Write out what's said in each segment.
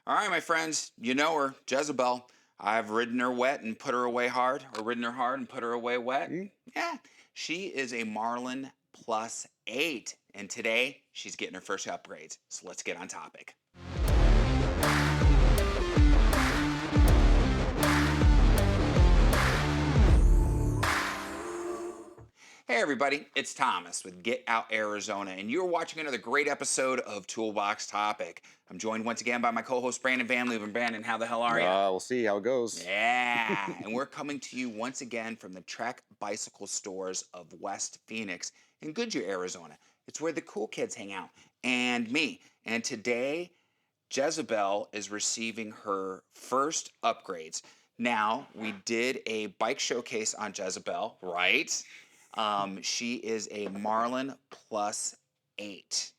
All right, my friends, you know her, Jezebel. I've ridden her wet and put her away hard, or ridden her hard and put her away wet. Yeah, she is a Marlin plus 8, and today she's getting her first upgrades. So let's get on topic. Hey everybody, it's Thomas with Get Out Arizona, and you're watching another great episode of Toolbox Topic. I'm joined once again by my co-host Brandon Van Leeuwen. Brandon, how the hell are you? We'll see how it goes. Yeah, and we're coming to you once again from the Trek Bicycle Stores of West Phoenix in Goodyear, Arizona. It's where the cool kids hang out, and me. And today, Jezebel is receiving her first upgrades. Now, we did a bike showcase on Jezebel, right? She is a Marlin plus 8.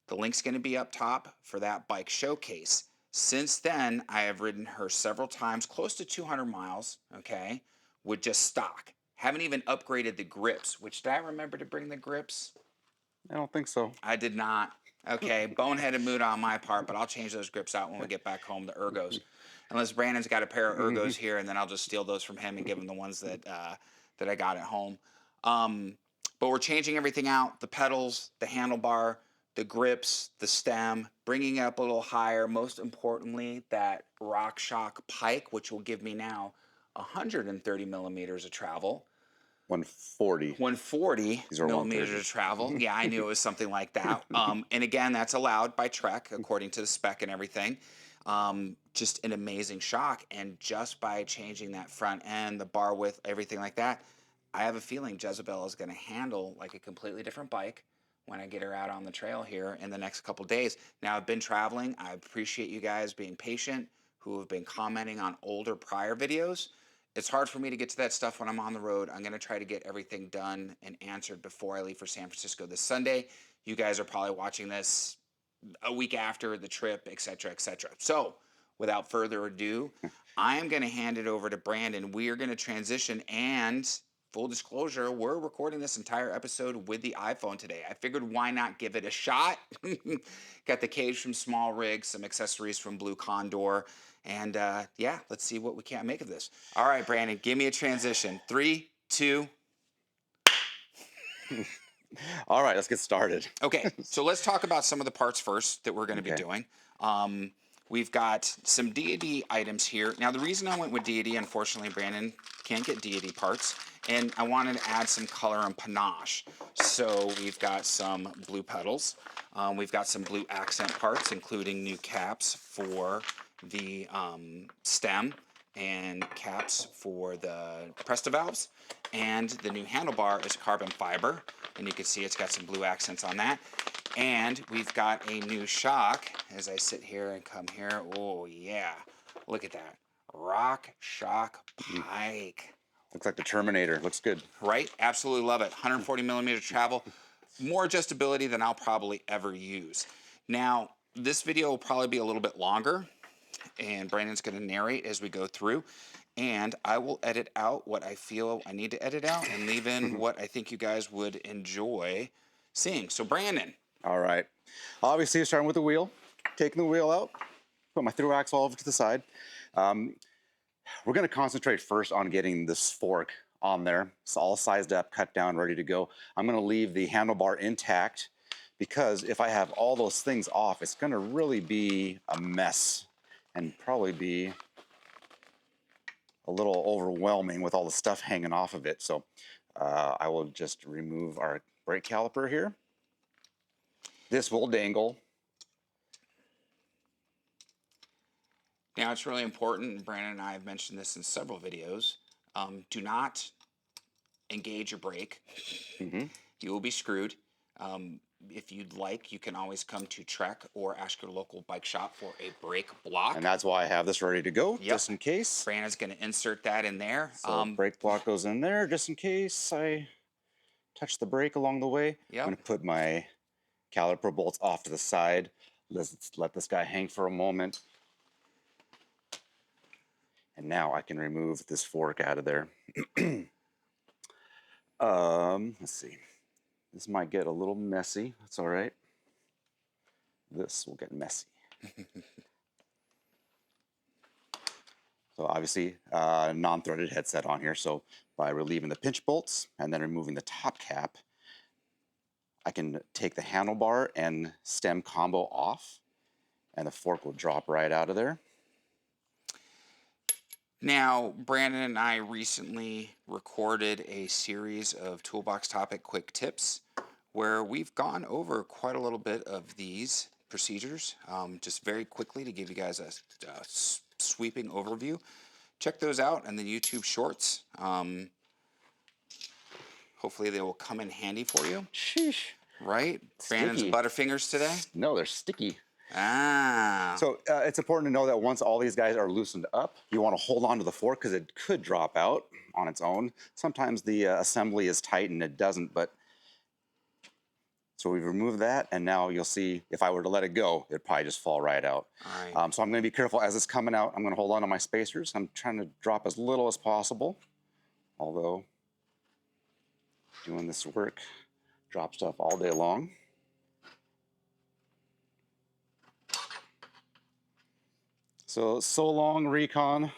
The link's going to be up top for that bike showcase. Since then, I have ridden her several times, close to 200 miles, okay, with just stock. Haven't even upgraded the grips, which did I remember to bring the grips? I don't think so. I did not. Okay, boneheaded mood on my part, but I'll change those grips out when we get back home, the ergos. Unless Brandon's got a pair of ergos here, and then I'll just steal those from him and give him the ones that that I got at home. But we're changing everything out, the pedals, the handlebar, the grips, the stem, bringing it up a little higher. Most importantly, that RockShox pike, which will give me now 130 millimeters of travel. 140. 140 These are millimeters 130. of travel. Yeah, I knew it was something like that. And again, that's allowed by Trek according to the spec and everything. Just an amazing shock. And just by changing that front end, the bar width, everything like that, I have a feeling Jezebel is going to handle like a completely different bike when I get her out on the trail here in the next couple days. Now, I've been traveling. I appreciate you guys being patient who have been commenting on older prior videos. It's hard for me to get to that stuff when I'm on the road. I'm going to try to get everything done and answered before I leave for San Francisco this Sunday. You guys are probably watching this a week after the trip, etc., etc. So, without further ado, I am going to hand it over to Brandon. We are going to transition, and full disclosure, we're recording this entire episode with the iPhone today. I figured why not give it a shot? Got the cage from Small Rig, some accessories from Blue Condor, and yeah, let's see what we can make of this. All right, Brandon, give me a transition. 3, 2. All right, let's get started. Okay, so let's talk about some of the parts first that we're going to be doing. We've got some deity items here. Now, the reason I went with deity, unfortunately, Brandon can't get deity parts, and I wanted to add some color and panache. So we've got some blue pedals. We've got some blue accent parts, including new caps for the stem and caps for the Presta valves. And the new handlebar is carbon fiber, and you can see it's got some blue accents on that. And we've got a new shock as I sit here and come here. Oh, yeah. Look at that. RockShox pike. Looks like the Terminator. Looks good. Right? Absolutely love it. 140 millimeter travel. More adjustability than I'll probably ever use. Now, this video will probably be a little bit longer, and Brandon's going to narrate as we go through. And I will edit out what I feel I need to edit out and leave in what I think you guys would enjoy seeing. So, Brandon. All right. Obviously, starting with the wheel. Taking the wheel out. Put my through axle over to the side. We're going to concentrate first on getting this fork on there. It's all sized up, cut down, ready to go. I'm going to leave the handlebar intact because if I have all those things off, it's going to really be a mess and probably be a little overwhelming with all the stuff hanging off of it. So I will just remove our brake caliper here. This will dangle. Now, it's really important, and Brandon and I have mentioned this in several videos, do not engage your brake. You will be screwed. If you'd like, you can always come to Trek or ask your local bike shop for a brake block. And that's why I have this ready to go, just in case. Brandon's going to insert that in there. So brake block goes in there, just in case I touch the brake along the way. I'm going to put my caliper bolts off to the side. Let's let this guy hang for a moment. And now I can remove this fork out of there. Let's see. This might get a little messy. That's all right. This will get messy. So obviously, non-threaded headset on here. So by relieving the pinch bolts and then removing the top cap, I can take the handlebar and stem combo off, and the fork will drop right out of there. Now, Brandon and I recently recorded a series of Toolbox Topic quick tips where we've gone over quite a little bit of these procedures, just very quickly to give you guys a sweeping overview. Check those out in the YouTube shorts. Hopefully they will come in handy for you. Sheesh. Right? Brandon's Sticky. Butterfingers today? No, they're sticky. Ah. So it's important to know that once all these guys are loosened up, you want to hold on to the fork because it could drop out on its own. Sometimes the assembly is tight and it doesn't, but so we've removed that, and now you'll see if I were to let it go, it'd probably just fall right out. All right. So I'm going to be careful as it's coming out. I'm going to hold on to my spacers. I'm trying to drop as little as possible, although doing this work, drop stuff all day long. So long, Recon.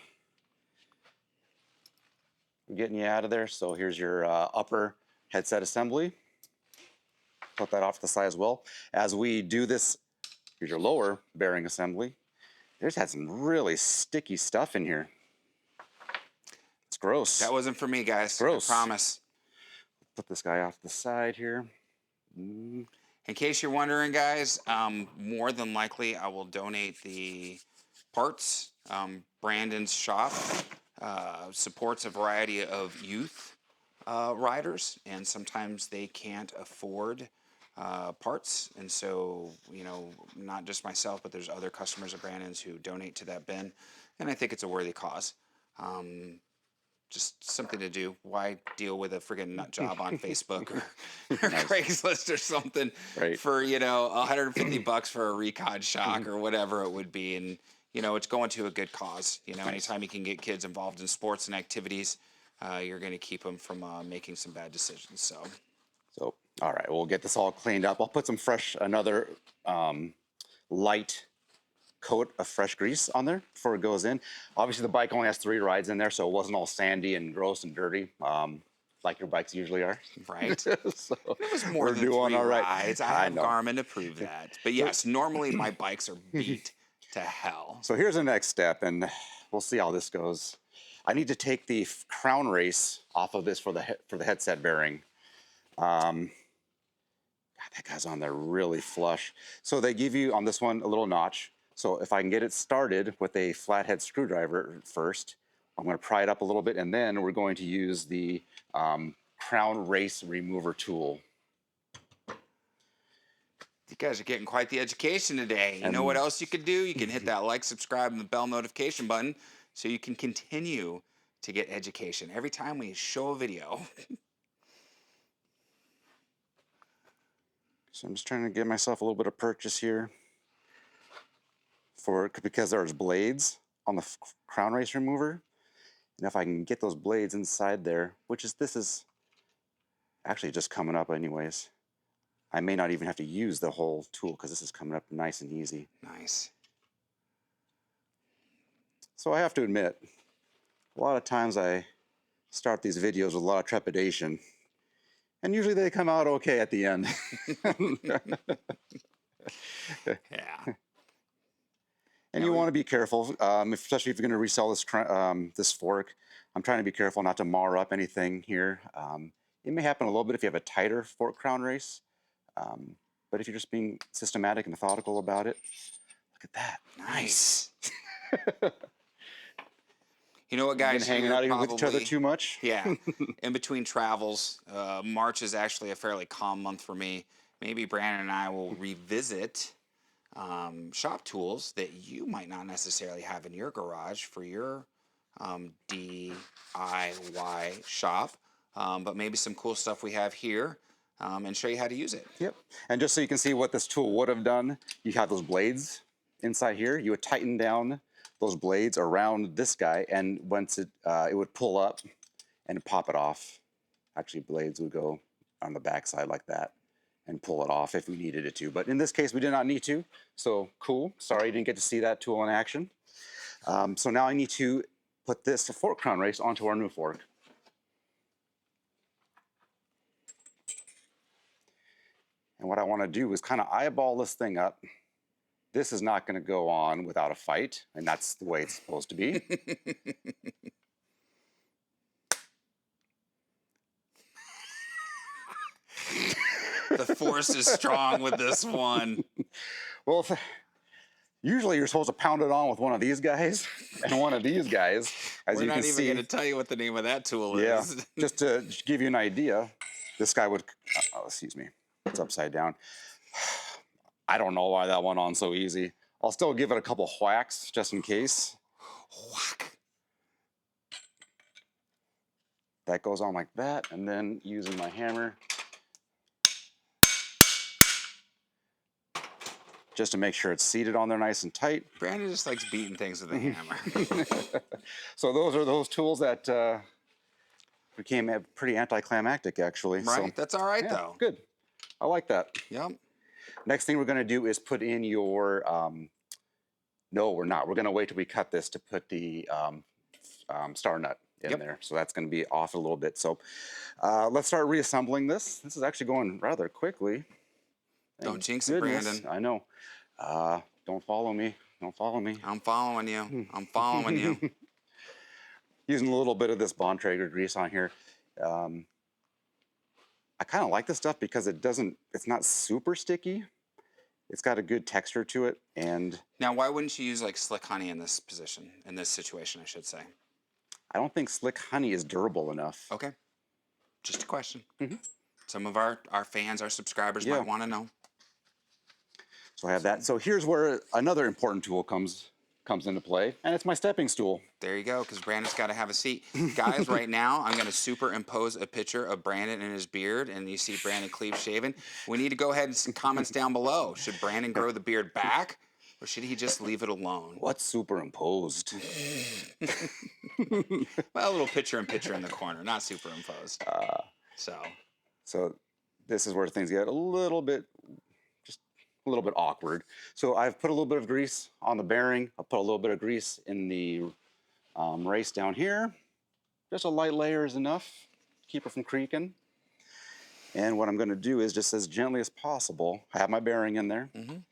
We're getting you out of there. So here's your upper headset assembly. Put that off to the side as well. As we do this, here's your lower bearing assembly. There's had some really sticky stuff in here. It's gross. That wasn't for me, guys. Gross. I promise. Put this guy off to the side here. In case you're wondering, guys, more than likely I will donate the parts. Brandon's shop supports a variety of youth riders, and sometimes they can't afford parts, and so, you know, not just myself, but there's other customers of Brandon's who donate to that bin, and I think it's a worthy cause. Just something to do. Why deal with a friggin' nut job on Facebook or Craigslist or something for, you know, $150 for a Recon shock or whatever it would be, and you know, it's going to a good cause. You know, anytime you can get kids involved in sports and activities, you're going to keep them from making some bad decisions. So, all right, we'll get this all cleaned up. I'll put some another light coat of fresh grease on there before it goes in. Obviously, the bike only has 3 rides in there, so it wasn't all sandy and gross and dirty, like your bikes usually are. Right. So it was more than 3 all right. rides. I have Garmin to prove that. But yes, normally my bikes are beat to hell. So here's the next step, and we'll see how this goes. I need to take the crown race off of this for the headset bearing. God, that guy's on there really flush. So they give you on this one a little notch. So if I can get it started with a flathead screwdriver first, I'm going to pry it up a little bit, and then we're going to use the crown race remover tool. You guys are getting quite the education today. You know what else you could do? You can hit that like, subscribe, and the bell notification button so you can continue to get education every time we show a video. So I'm just trying to get myself a little bit of purchase here because there's blades on the crown race remover. And if I can get those blades inside there, this is actually just coming up anyways. I may not even have to use the whole tool because this is coming up nice and easy. Nice. So I have to admit, a lot of times I start these videos with a lot of trepidation, and usually they come out okay at the end. Yeah. And you want to be careful, especially if you're going to resell this fork. I'm trying to be careful not to mar up anything here. It may happen a little bit if you have a tighter fork crown race. But if you're just being systematic and methodical about it, look at that. Nice. You know what, guys? Hanging out with each other too much? Yeah. In between travels, March is actually a fairly calm month for me. Maybe Brandon and I will revisit shop tools that you might not necessarily have in your garage for your DIY shop, but maybe some cool stuff we have here. And show you how to use it. Yep. And just so you can see what this tool would have done, you have those blades inside here. You would tighten down those blades around this guy, and once it would pull up and pop it off. Actually, blades would go on the back side like that and pull it off if we needed it to. But in this case, we did not need to. So cool. Sorry you didn't get to see that tool in action. So now I need to put this fork crown race onto our new fork. And what I want to do is kind of eyeball this thing up. This is not going to go on without a fight, and that's the way it's supposed to be. The force is strong with this one. Well, usually you're supposed to pound it on with one of these guys and one of these guys, as We're you not can even see. going to tell you what the name of that tool Yeah, is. just to give you an idea, this guy would, excuse me, it's upside down. I don't know why that went on so easy. I'll still give it a couple whacks just in case. Whack. That goes on like that, and then using my hammer just to make sure it's seated on there nice and tight. Brandon just likes beating things with a hammer. So those are those tools that became pretty anticlimactic, actually. Right? So, That's all right, yeah, though. good. I like that. Yep. Next thing we're going to do is put in your, no, we're not. We're going to wait till we cut this to put the star nut in there. So that's going to be off a little bit. So let's start reassembling this. This is actually going rather quickly. Don't jinx it, Brandon. I know. Don't follow me. Don't follow me. I'm following you. I'm following you. Using a little bit of this Bontrager grease on here. I kind of like this stuff because it's not super sticky. It's got a good texture to it. And Now, why wouldn't you use like slick honey in this position, in this situation, I should say? I don't think slick honey is durable enough. Okay. Just a question. Some of our fans, our subscribers Yeah. might want to know. So I have that. So here's where another important tool comes into play, and it's my stepping stool. There you go, because Brandon's got to have a seat. Guys, right now, I'm going to superimpose a picture of Brandon and his beard, and you see Brandon clean shaven. We need to go ahead and some comments down below. Should Brandon grow the beard back, or should he just leave it alone? What's superimposed? Well, a little picture-in-picture in the corner, not superimposed. So this is where things get a little bit awkward. So I've put a little bit of grease on the bearing. I'll put a little bit of grease in the race down here. Just a light layer is enough to keep it from creaking. And what I'm going to do is just as gently as possible, I have my bearing in there. I'm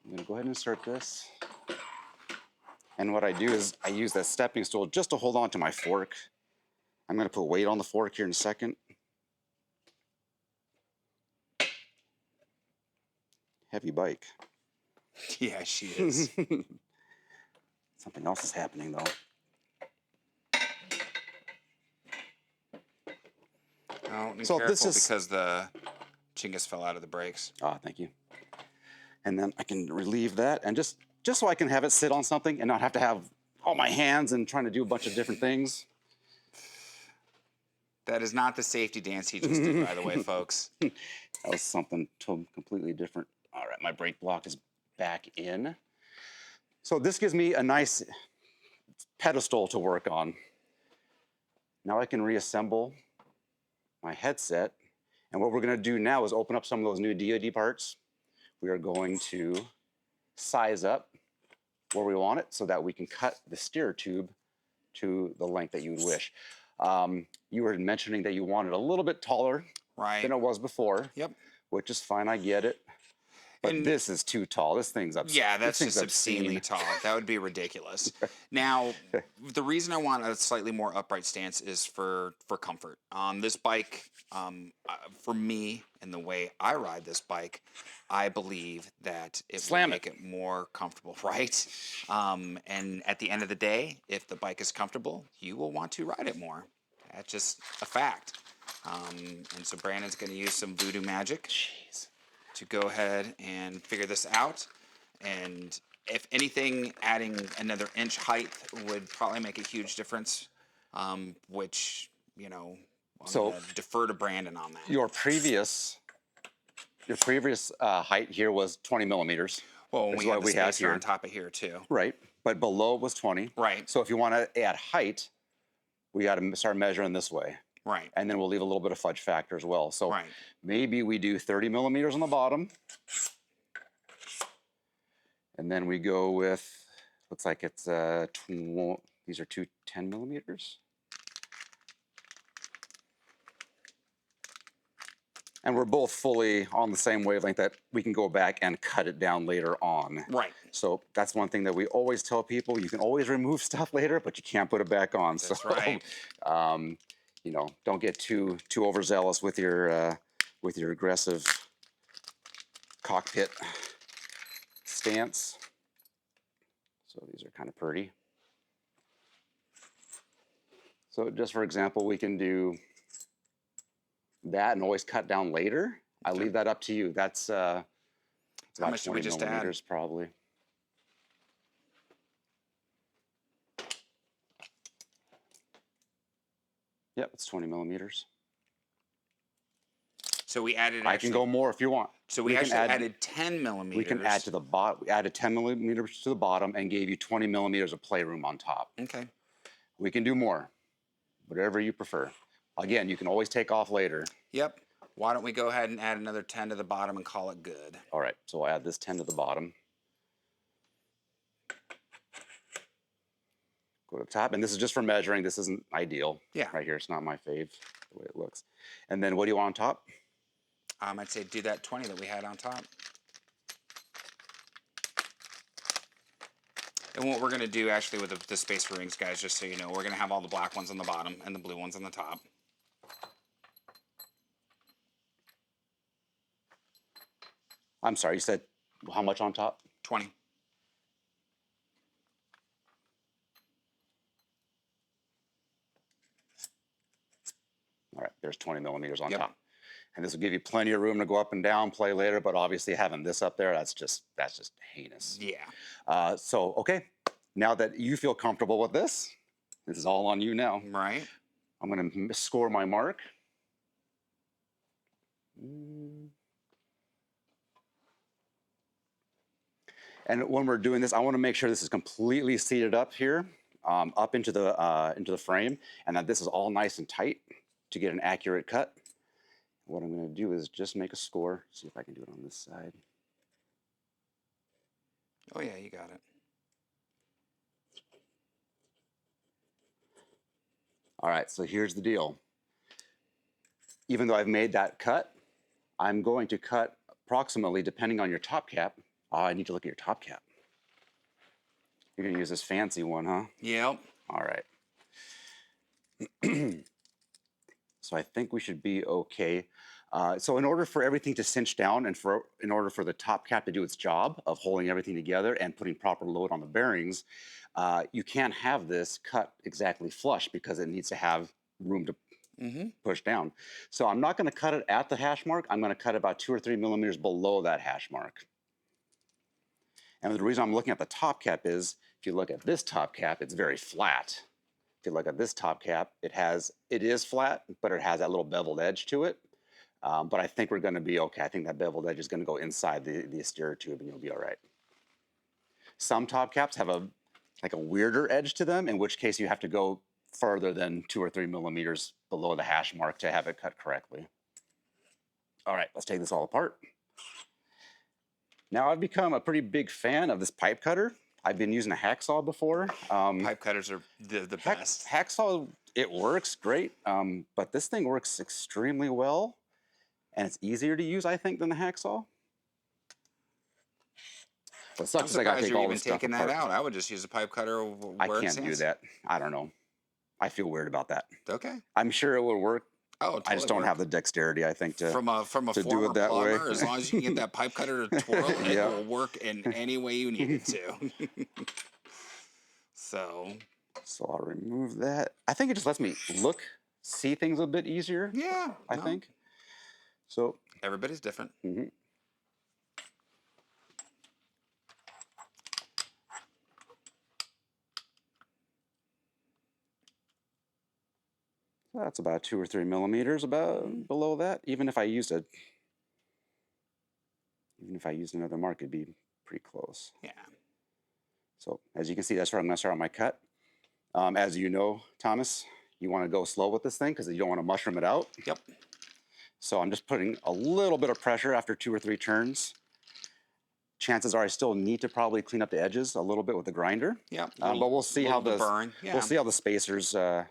going to go ahead and insert this. And what I do is I use that stepping stool just to hold on to my fork. I'm going to put weight on the fork here in a second. Heavy bike. Yeah, she is. Something else is happening though. Oh, be So careful this is- because the chingus fell out of the brakes. Ah, thank you. And then I can relieve that, and just so I can have it sit on something and not have to have all my hands and trying to do a bunch of different things. That is not the safety dance he just did, by the way, folks. That was something completely different. All right, my brake block is back in. So this gives me a nice pedestal to work on. Now I can reassemble my headset. And what we're going to do now is open up some of those new DoD parts. We are going to size up where we want it so that we can cut the steer tube to the length that you would wish. You were mentioning that you wanted a little bit taller than it was before. Yep. Which is fine, I get it. But And- this is too tall. This thing's obscene. Yeah, that's just obscenely tall. That would be ridiculous. Now, the reason I want a slightly more upright stance is for comfort. This bike, for me, and the way I ride this bike, I believe that it will make it more comfortable, right? And at the end of the day, if the bike is comfortable, you will want to ride it more. That's just a fact. And so Brandon's going to use some voodoo magic. Jeez. To go ahead and figure this out. And if anything, adding another inch height would probably make a huge difference, which, you know, I'm gonna defer to Brandon on that. Your previous height here was 20 millimeters. Well, when we have the spacer on top of here too. Right, but below was 20. Right. So if you want to add height, we got to start measuring this way. Right. And then we'll leave a little bit of fudge factor as well. So maybe we do 30 millimeters on the bottom. And then we go with, Looks like it's these are two 10 millimeters. And we're both fully on the same wavelength that we can go back and cut it down later on. Right. So that's one thing that we always tell people. You can always remove stuff later, but you can't put it back on. That's so, right. You know, don't get too overzealous with your aggressive cockpit stance. So these are kind of pretty. So just for example, we can do that and always cut down later. I leave that up to you. That's How about much did we 20 just millimeters probably. Yep, it's 20 millimeters. So we added. I can go more if you want. So we actually added 10 millimeters. We can add to the bottom. We added 10 millimeters to the bottom and gave you 20 millimeters of playroom on top. Okay. We can do more, whatever you prefer. Again, you can always take off later. Yep. Why don't we go ahead and add another 10 to the bottom and call it good? All right, so I'll add this 10 to the bottom. Go to the top, and this is just for measuring. This isn't ideal. Yeah. Right here, it's not my fave, the way it looks. And then what do you want on top? I'd say do that 20 that we had on top. And what we're going to do actually with the space for rings, guys, just so you know, we're going to have all the black ones on the bottom and the blue ones on the top. I'm sorry, you said how much on top? 20. All right, there's 20 millimeters on Yep. top. And this will give you plenty of room to go up and down, play later, but obviously having this up there, that's just heinous. Yeah. So, okay, now that you feel comfortable with this is all on you now. Right. I'm gonna score my mark. And when we're doing this, I wanna make sure this is completely seated up here, up into the frame, and that this is all nice and tight to get an accurate cut. What I'm gonna do is just make a score, see if I can do it on this side. Oh, yeah, you got it. All right, so here's the deal. Even though I've made that cut, I'm going to cut approximately, depending on your top cap. Oh, I need to look at your top cap. You're gonna use this fancy one, huh? Yep. All right. So I think we should be okay. So in order for everything to cinch down and in order for the top cap to do its job of holding everything together and putting proper load on the bearings, you can't have this cut exactly flush because it needs to have room to push down. So I'm not gonna cut it at the hash mark. I'm gonna cut about 2 or 3 millimeters below that hash mark. And the reason I'm looking at the top cap is, if you look at this top cap, it's very flat. If you look at this top cap, it is flat, but it has that little beveled edge to it. But I think we're gonna be okay. I think that beveled edge is gonna go inside the exterior tube and you'll be all right. Some top caps have a weirder edge to them, in which case you have to go further than 2 or 3 millimeters below the hash mark to have it cut correctly. All right, let's take this all apart. Now I've become a pretty big fan of this pipe cutter. I've been using a hacksaw before. Pipe cutters are the best. Hacksaw, it works great, but this thing works extremely well, and it's easier to use, I think, than the hacksaw. But it sucks I'm 'cause I gotta surprised take you're all even this stuff taking that apart. out. I would just use a pipe cutter where I it can't do stands. that. I don't know. I feel weird about that. Okay. I'm sure it would work. Oh, totally I just don't work. have the dexterity, I think, to From a to do former it that way. plumber, as long as you can get that pipe cutter to twirl, it Yeah. will work in any way you need it to. So So I'll remove that. I think it just lets me see things a bit easier, yeah, I think. So, everybody's different. that's about 2 or 3 millimeters below that. Even if I used another mark, it'd be pretty close. Yeah. So as you can see, that's where I'm gonna start on my cut. As you know, Thomas, you wanna go slow with this thing because you don't wanna mushroom it out. Yep. So I'm just putting a little bit of pressure after 2 or 3 turns chances are I still need to probably clean up the edges a little bit with the grinder. Yeah. But we'll see how the burn. Yeah. we'll see how the spacers go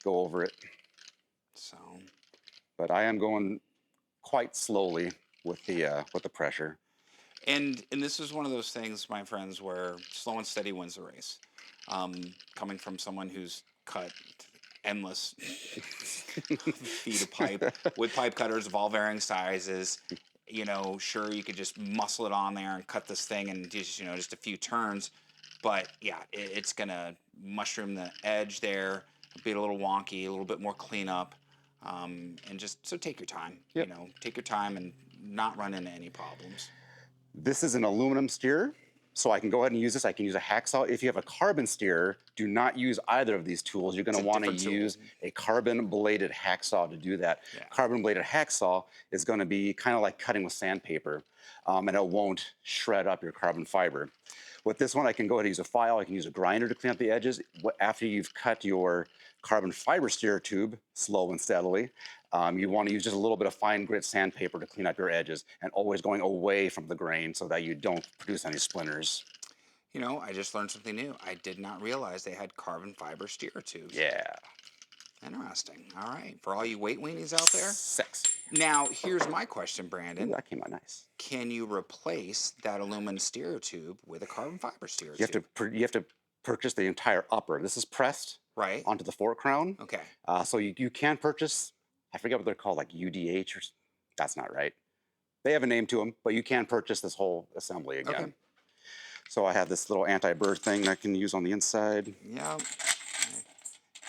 over it. So. But I am going quite slowly with the pressure. And this is one of those things, my friends, where slow and steady wins the race. Coming from someone who's cut endless feet of pipe with pipe cutters of all varying sizes, you know, sure, you could just muscle it on there and cut this thing in just, you know, just a few turns. But yeah, it's gonna mushroom the edge there, be a little wonky, a little bit more cleanup, and just so take your time. Yep. You know, take your time and not run into any problems. This is an aluminum steerer, so I can go ahead and use this. I can use a hacksaw. If you have a carbon steerer, do not use either of these tools. You're going to want to use a carbon bladed hacksaw to do that. Yeah. Carbon bladed hacksaw is going to be kind of like cutting with sandpaper, and it won't shred up your carbon fiber. With this one, I can go ahead and use a file. I can use a grinder to clean up the edges. After you've cut your carbon fiber steer tube, slow and steadily, you want to use just a little bit of fine grit sandpaper to clean up your edges, and always going away from the grain so that you don't produce any splinters. You know, I just learned something new. I did not realize they had carbon fiber steer tubes. Yeah. Interesting. All right. For all you weight weenies out there. Sexy. Now, here's my question, Brandon. Ooh, that came out nice. Can you replace that aluminum steer tube with a carbon fiber steer tube? You have to purchase the entire upper. This is pressed right onto the fork crown. Okay. So you can purchase, I forget what they're called, like UDH, or that's not right. They have a name to them, but you can purchase this whole assembly again. Okay. So I have this little anti-burr thing that I can use on the inside. Yep.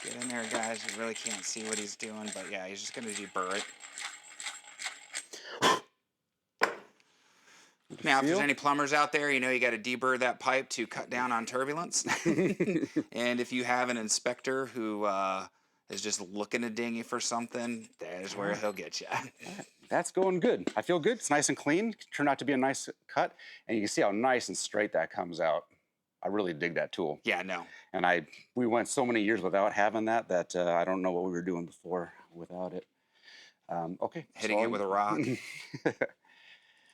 Get in there, guys. You really can't see what he's doing, but yeah, he's just going to deburr it. Now, if there's any plumbers out there, you know you got to deburr that pipe to cut down on turbulence. And if you have an inspector who is just looking to ding you for something, there's where he'll get you. That's going good. I feel good. It's nice and clean. Turned out to be a nice cut. And you can see how nice and straight that comes out. I really dig that tool. Yeah, no. And we went so many years without having that I don't know what we were doing before without it. Okay. Hitting it with a rock.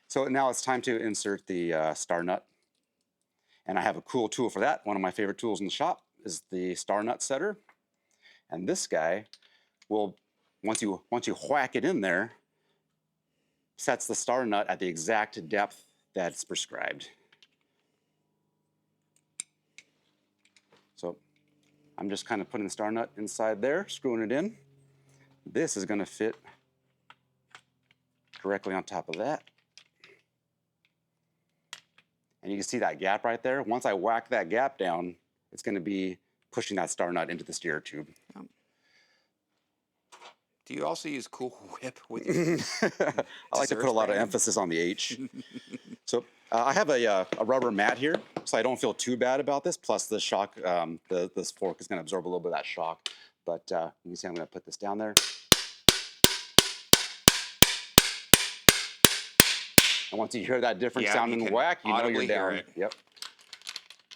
So now it's time to insert the star nut. And I have a cool tool for that. One of my favorite tools in the shop is the star nut setter. And this guy will, once you whack it in there, sets the star nut at the exact depth that's prescribed. So I'm just kind of putting the star nut inside there, screwing it in. This is going to fit directly on top of that. And you can see that gap right there. Once I whack that gap down, it's going to be pushing that star nut into the steer tube. Yep. Do you also use Cool Whip with your I like to put a lot of emphasis on the H. So I have a rubber mat here, so I don't feel too bad about this. Plus the shock, this fork is going to absorb a little bit of that shock. But you can see I'm going to put this down there. And once you hear that different sounding whack, you know you're down. It. Yep.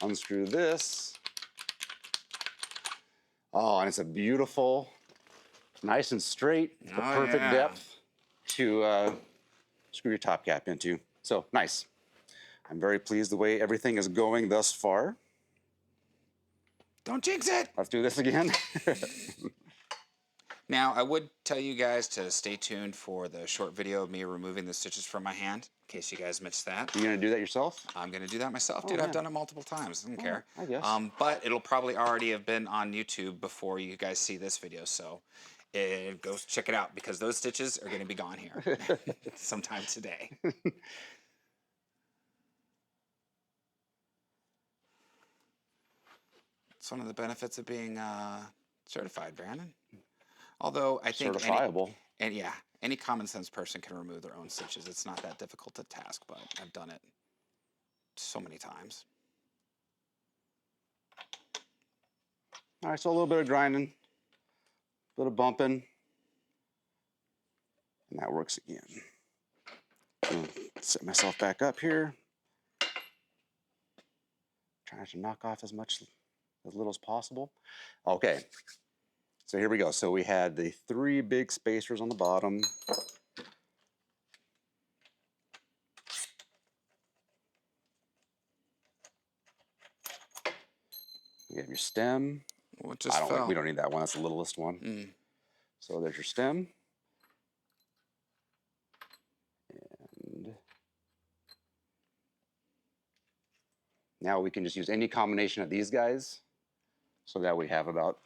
Unscrew this. Oh, and it's a beautiful, nice and straight, the perfect depth to screw your top cap into. So nice. I'm very pleased the way everything is going thus far. Don't jinx it. Let's do this again. Now, I would tell you guys to stay tuned for the short video of me removing the stitches from my hand, in case you guys missed that. You're going to do that yourself? I'm going to do that myself, dude. Yeah. I've done it multiple times. I don't care. I guess. But it'll probably already have been on YouTube before you guys see this video, so go check it out, because those stitches are going to be gone here sometime today. It's one of the benefits of being certified, Brandon. Although I think certifiable. Any common sense person can remove their own stitches. It's not that difficult a task, but I've done it so many times. All right, so a little bit of grinding, a bit of bumping, and that works again. Set myself back up here. Trying to knock off as little as possible. Okay. So here we go. So we had the 3 big spacers on the bottom. You have your stem. What just fell? We don't need that one. That's the littlest one. Mm. So there's your stem. And now we can just use any combination of these guys so that we have about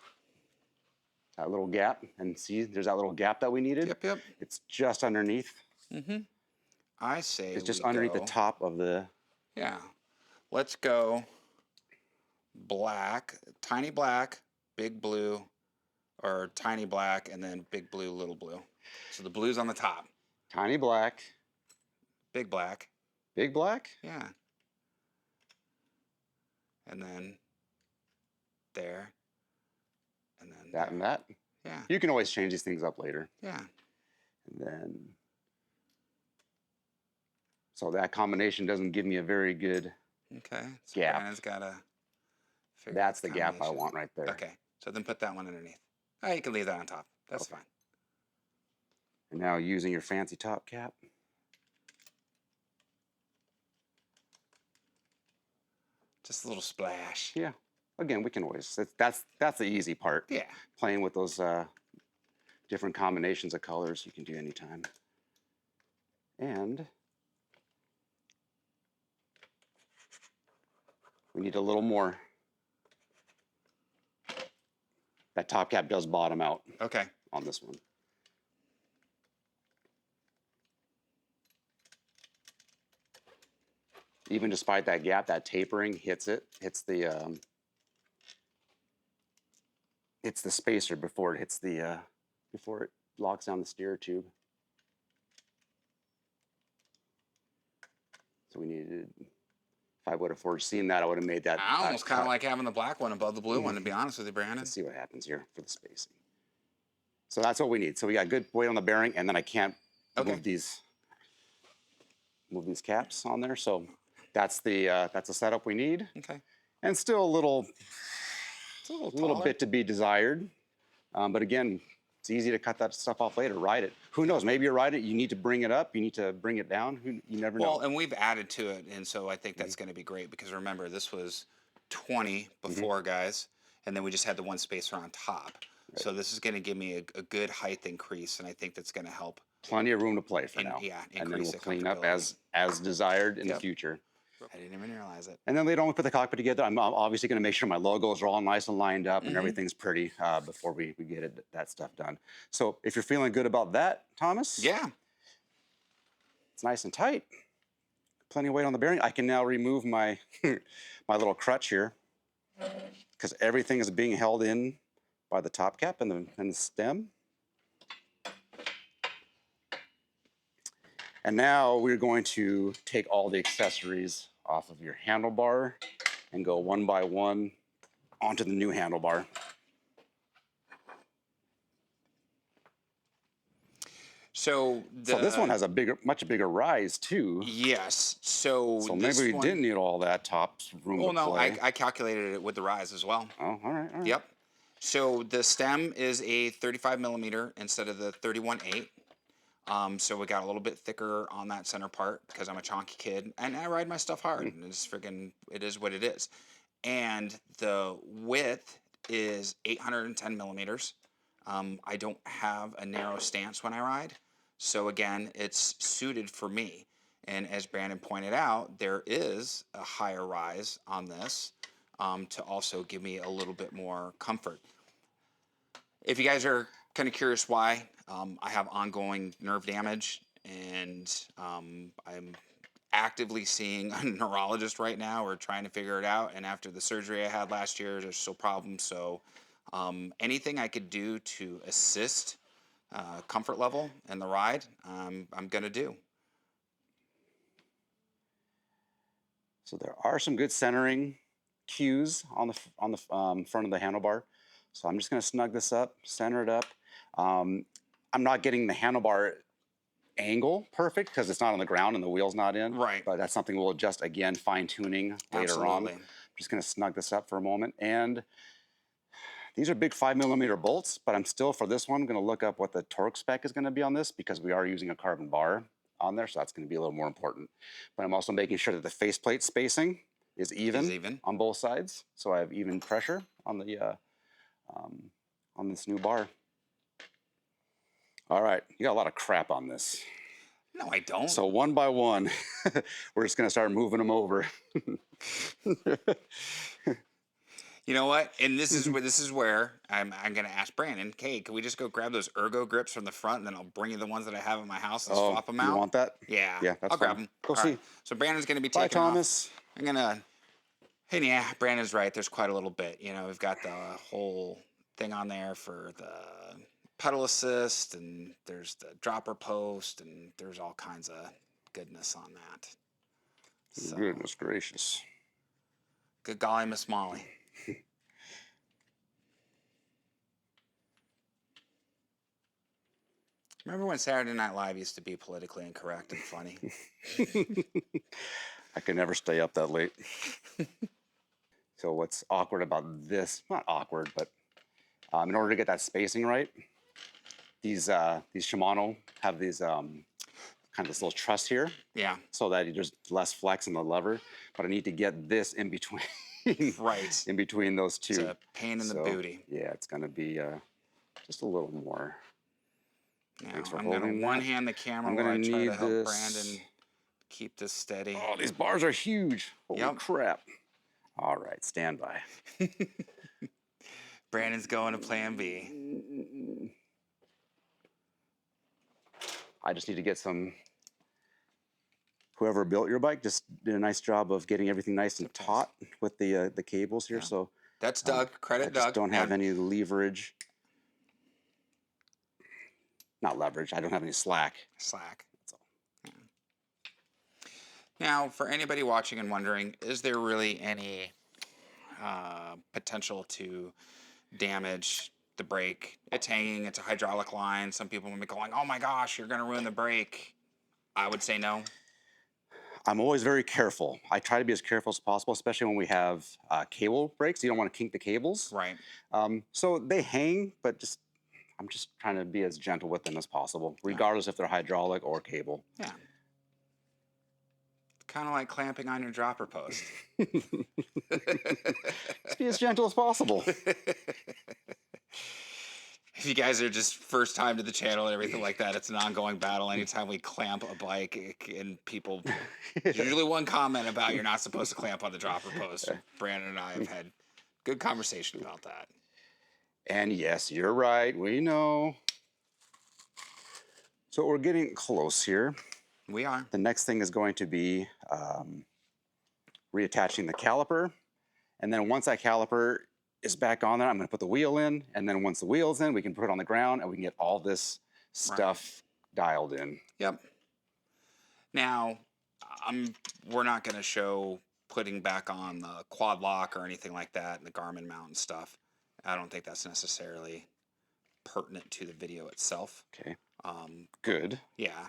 that little gap. And see, there's that little gap that we needed. Yep, yep. It's just underneath. Mm-hmm. I say it's just underneath the top of the... Yeah. Let's go black, tiny black, big blue, or tiny black, and then big blue, little blue. So the blue's on the top. Tiny black. Big black. Big black? Yeah. And then there. And then that there. and that? Yeah. You can always change these things up later. Yeah. And then... So that combination doesn't give me a very good so gap. Brandon's got to figure That's out the gap I want right there. Okay. So then put that one underneath. Oh, you can leave that on top. That's fine. And now using your fancy top cap. Just a little splash. Yeah. Again, we can always... That's the easy part. Yeah. Playing with those different combinations of colors you can do anytime. And... we need a little more. That top cap does bottom out. Okay. On this one. Even despite that gap, that tapering hits the spacer before it hits the before it locks down the steer tube. So we needed... If I would have foreseen that, I would have made that... I almost kind of like having the black one above the blue one, to be honest with you, Brandon. Let's see what happens here for the spacing. So that's what we need. So we got good weight on the bearing, and then I can't move these caps on there. So that's the setup we need. Okay. And still a little bit to be desired. But again, it's easy to cut that stuff off later, ride it. Who knows, maybe you ride it, you need to bring it up, you need to bring it down, you never know. Well, and we've added to it, and so I think that's going to be great, because remember, this was 20 before, guys, and then we just had the one spacer on top. Right. So this is going to give me a good height increase, and I think that's going to help. Plenty of room to play for now. Yeah, and then we'll clean up as desired in the future. I didn't even realize it. And then later on, we put the cockpit together. I'm obviously going to make sure my logos are all nice and lined up and everything's pretty before we get that stuff done. So if you're feeling good about that, Thomas. Yeah. It's nice and tight. Plenty of weight on the bearing. I can now remove my my little crutch here because everything is being held in by the top cap and the stem. And now we're going to take all the accessories off of your handlebar and go one by one onto the new handlebar. So this one has a much bigger rise too. Yes. So maybe we didn't need all that top room. Well, no, I calculated it with the rise as well. Oh, all right. Yep. So the stem is a 35 millimeter instead of the 31/8. So we got a little bit thicker on that center part because I'm a chonky kid and I ride my stuff hard. And it's freaking, it is what it is. And the width is 810 millimeters. I don't have a narrow stance when I ride. So again, it's suited for me. And as Brandon pointed out, there is a higher rise on this to also give me a little bit more comfort. If you guys are kind of curious why, I have ongoing nerve damage, and I'm actively seeing a neurologist right now. We're trying to figure it out, and after the surgery I had last year, there's still problems. So anything I could do to assist comfort level in the ride, I'm going to do. So there are some good centering cues on the front of the handlebar. So I'm just going to snug this up, center it up. I'm not getting the handlebar angle perfect because it's not on the ground and the wheel's not in. Right. But that's something we'll adjust again, fine-tuning later on. I'm just going to snug this up for a moment. And these are big 5mm bolts, but I'm still, for this one, going to look up what the torque spec is going to be on this because we are using a carbon bar on there, so that's going to be a little more important. But I'm also making sure that the faceplate spacing is even, even. on both sides. So I have even pressure on the on this new bar. All right, you got a lot of crap on this. No, I don't. So one by one, we're just gonna start moving them over. You know what? And this is where I'm gonna ask Brandon. Hey, can we just go grab those ergo grips from the front, and then I'll bring you the ones that I have at my house and swap them out? You want that? Yeah. Yeah, that's I'll grab fine. them. Go see. Right. So Brandon's gonna be Bye, taking off. Thomas. I'm gonna. Hey, yeah, Brandon's right. There's quite a little bit. You know, we've got the whole thing on there for the pedal assist, and there's the dropper post, and there's all kinds of goodness on that. So, Goodness gracious. good golly, Miss Molly. Remember when Saturday Night Live used to be politically incorrect and funny? I could never stay up that late. So what's awkward about this, not awkward, but in order to get that spacing right, these Shimano have these kind of this little truss here. Yeah. So that there's less flex in the lever, but I need to get this in between. Right. In between those two. It's a pain in the booty. Yeah, it's gonna be just a little more. Now, Thanks for I'm going holding to one that. hand the camera I'm while I gonna try need to help this. Brandon keep this steady. Oh, these bars are huge. Holy Yep. crap. All right, stand by. Brandon's going to plan B. I just need to get some. Whoever built your bike just did a nice job of getting everything nice and taut with the cables here. Yeah. So That's Doug. Credit I just Doug. don't have any leverage. Not leverage. I don't have any slack. Slack. That's all. Yeah. Now, for anybody watching and wondering, is there really any potential to damage the brake? It's hanging. It's a hydraulic line. Some people will be going, "Oh my gosh, you're going to ruin the brake." I would say no. I'm always very careful. I try to be as careful as possible, especially when we have cable brakes. You don't want to kink the cables. Right. So they hang, but I'm just trying to be as gentle with them as possible, regardless if they're hydraulic or cable. Yeah. Kind of like clamping on your dropper post. Just be as gentle as possible. If you guys are just first time to the channel and everything like that, it's an ongoing battle. Anytime we clamp a bike, and people, usually one comment about you're not supposed to clamp on the dropper post. Brandon and I have had good conversation about that. And yes, you're right. We know. So we're getting close here. We are. The next thing is going to be reattaching the caliper. And then once that caliper is back on there, I'm going to put the wheel in. And then once the wheel's in, we can put it on the ground and we can get all this stuff dialed in. Yep. Now, we're not going to show putting back on the quad lock or anything like that and the Garmin mount and stuff. I don't think that's necessarily pertinent to the video itself. Okay. Good. Yeah.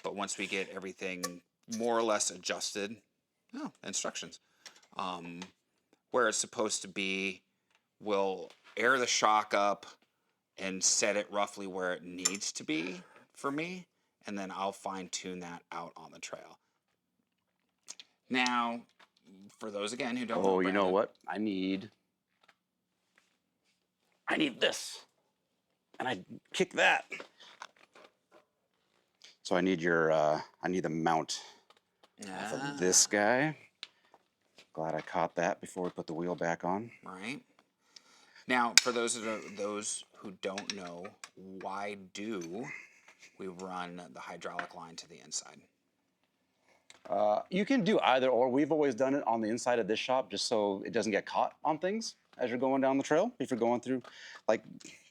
But once we get everything more or less adjusted, instructions, where it's supposed to be, we'll air the shock up and set it roughly where it needs to be for me, and then I'll fine tune that out on the trail. Now, for those again who don't know, Oh, you know what? I need this. And I kick that. So I need I need the mount of this guy. Glad I caught that before we put the wheel back on. Right. Now, for those who don't know, why do we run the hydraulic line to the inside? You can do either or. We've always done it on the inside of this shop just so it doesn't get caught on things as you're going down the trail. If you're going through, like,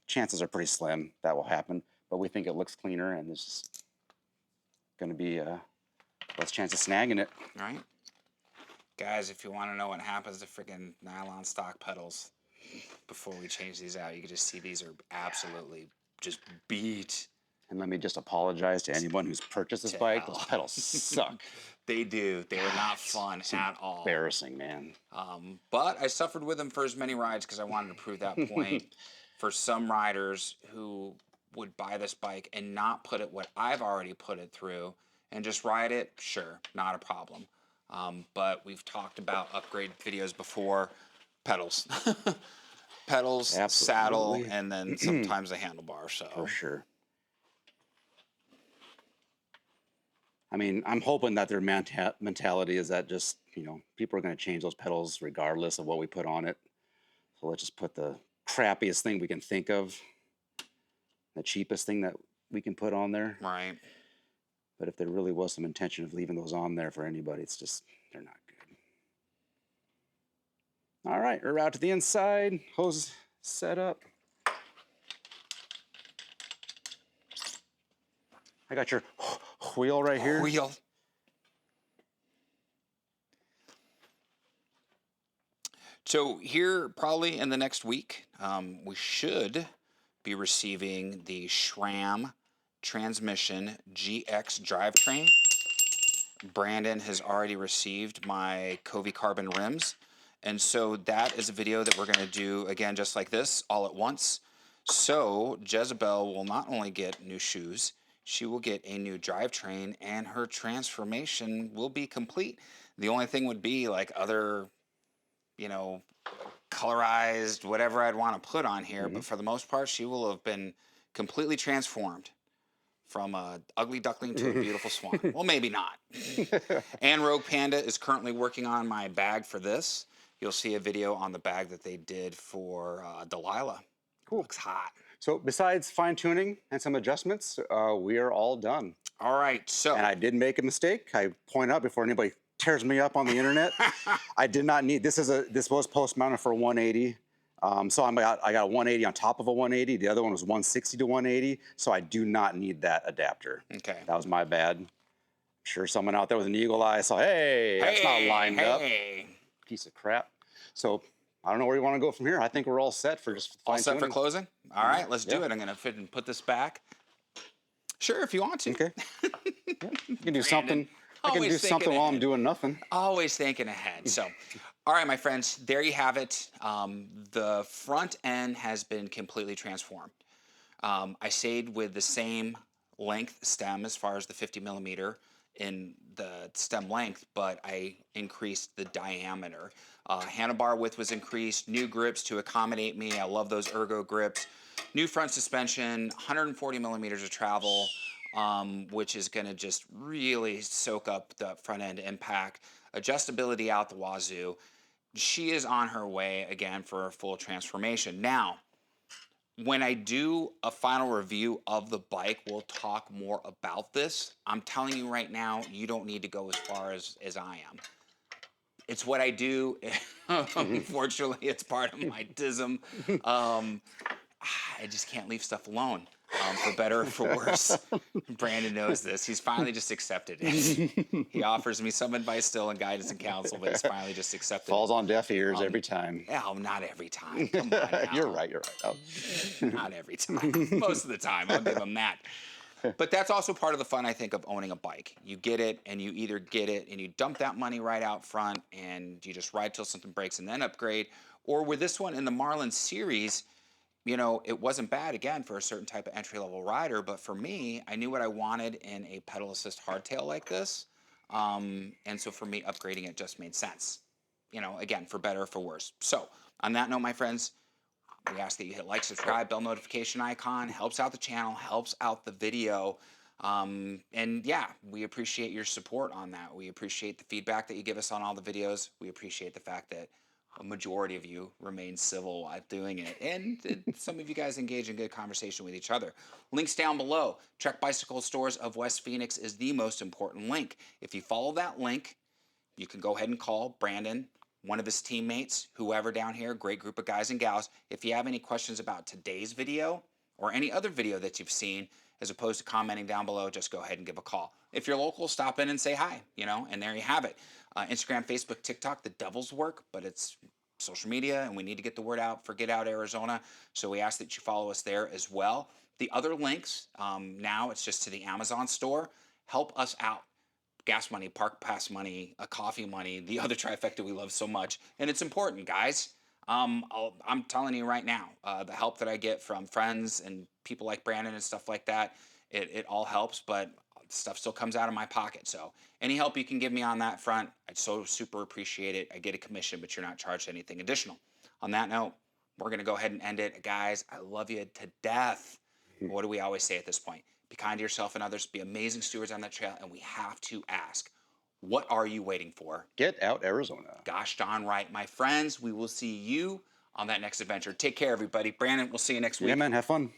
chances are pretty slim that will happen, but we think it looks cleaner and there's just going to be less chance of snagging it. Right. Guys, if you want to know what happens to freaking nylon stock pedals before we change these out, you can just see these are absolutely just beat. And let me just apologize to anyone who's purchased this bike. Those pedals suck. They do. They were not fun at all. Embarrassing, man. But I suffered with them for as many rides because I wanted to prove that point. For some riders who would buy this bike and not put it what I've already put it through and just ride it, sure, not a problem. But we've talked about upgrade videos before. Pedals. Pedals, saddle, Absolutely. and then sometimes a handlebar. So For sure. I mean, I'm hoping that their mentality is that just, people are going to change those pedals regardless of what we put on it. So let's just put the crappiest thing we can think of, the cheapest thing that we can put on there. right. But if there really was some intention of leaving those on there for anybody, it's just, they're not good. All right, we're out to the inside, hose set up. I got your wheel right here. Wheel. So here, probably in the next week, we should be receiving the SRAM transmission GX drivetrain. Brandon has already received my Covey carbon rims. And so that is a video that we're going to do, again, just like this, all at once. So Jezebel will not only get new shoes, she will get a new drivetrain, and her transformation will be complete. The only thing would be like other, colorized, whatever I'd want to put on here. But for the most part, she will have been completely transformed from a ugly duckling to a beautiful swan. Well, maybe not. And Rogue Panda is currently working on my bag for this. You'll see a video on the bag that they did for Delilah. Cool. Looks hot. So besides fine tuning and some adjustments, we are all done. All right, so. And I did make a mistake. I point out before anybody tears me up on the internet. I did not need, this was post mounted for 180. So I got a 180 on top of a 180. The other one was 160 to 180. So I do not need that adapter. Okay. That was my bad. I'm sure someone out there with an eagle eye saw, hey, that's not lined up. Piece of crap. So I don't know where you want to go from here. I think we're all set for just all fine set tuning. for closing? All right, let's do it. I'm going to fit and put this back. Sure, if you want to. Okay. Yeah. You can do something. I can do Always something thinking while I'm ahead. doing nothing. Always thinking ahead. So, all right, my friends, there you have it. The front end has been completely transformed. I stayed with the same length stem as far as the 50 millimeter in the stem length, but I increased the diameter. Handlebar width was increased, new grips to accommodate me. I love those ergo grips. New front suspension, 140 millimeters of travel, which is going to just really soak up the front end impact. Adjustability out the wazoo. She is on her way again for a full transformation. Now, when I do a final review of the bike, we'll talk more about this. I'm telling you right now, you don't need to go as far as I am. It's what I do. Unfortunately, it's part of my dism. I just can't leave stuff alone, for better or for worse. Brandon knows this. He's finally just accepted it. He offers me some advice still and guidance and counsel, but he's finally just accepted Falls it. on deaf ears every time. Oh, not every time. Come on now. You're right. Oh. Not every time. Most of the time, I'll give him that. But that's also part of the fun, I think, of owning a bike. You get it, and you either get it and you dump that money right out front and you just ride till something breaks and then upgrade. Or with this one in the Marlin series, it wasn't bad, again, for a certain type of entry-level rider. But for me, I knew what I wanted in a pedal assist hardtail like this. And so for me, upgrading it just made sense. Again, for better or for worse. So on that note, my friends, we ask that you hit like, subscribe, bell notification icon. Helps out the channel, helps out the video. And yeah, we appreciate your support on that. We appreciate the feedback that you give us on all the videos. We appreciate the fact that a majority of you remain civil while doing it. And some of you guys engage in good conversation with each other. Links down below. Trek Bicycle Stores of West Phoenix is the most important link. If you follow that link, you can go ahead and call Brandon, one of his teammates, whoever down here, great group of guys and gals. If you have any questions about today's video or any other video that you've seen, as opposed to commenting down below, just go ahead and give a call. If you're local, stop in and say hi, and there you have it. Instagram, Facebook, TikTok, the devil's work, but it's social media, and we need to get the word out for Get Out Arizona, so we ask that you follow us there as well. The other links, now it's just to the Amazon store. Help us out. Gas money, park pass money, coffee money, the other trifecta we love so much. And it's important, guys. I'm telling you right now, the help that I get from friends and people like Brandon and stuff like that, it all helps. But stuff still comes out of my pocket. So any help you can give me on that front, I'd so super appreciate it. I get a commission, but you're not charged anything additional. On that note, we're going to go ahead and end it. Guys, I love you to death. What do we always say at this point? Be kind to yourself and others. Be amazing stewards on that trail. And we have to ask, what are you waiting for? Get out, Arizona. Gosh darn right, my friends. We will see you on that next adventure. Take care, everybody. Brandon, we'll see you next week. Yeah, man. Have fun.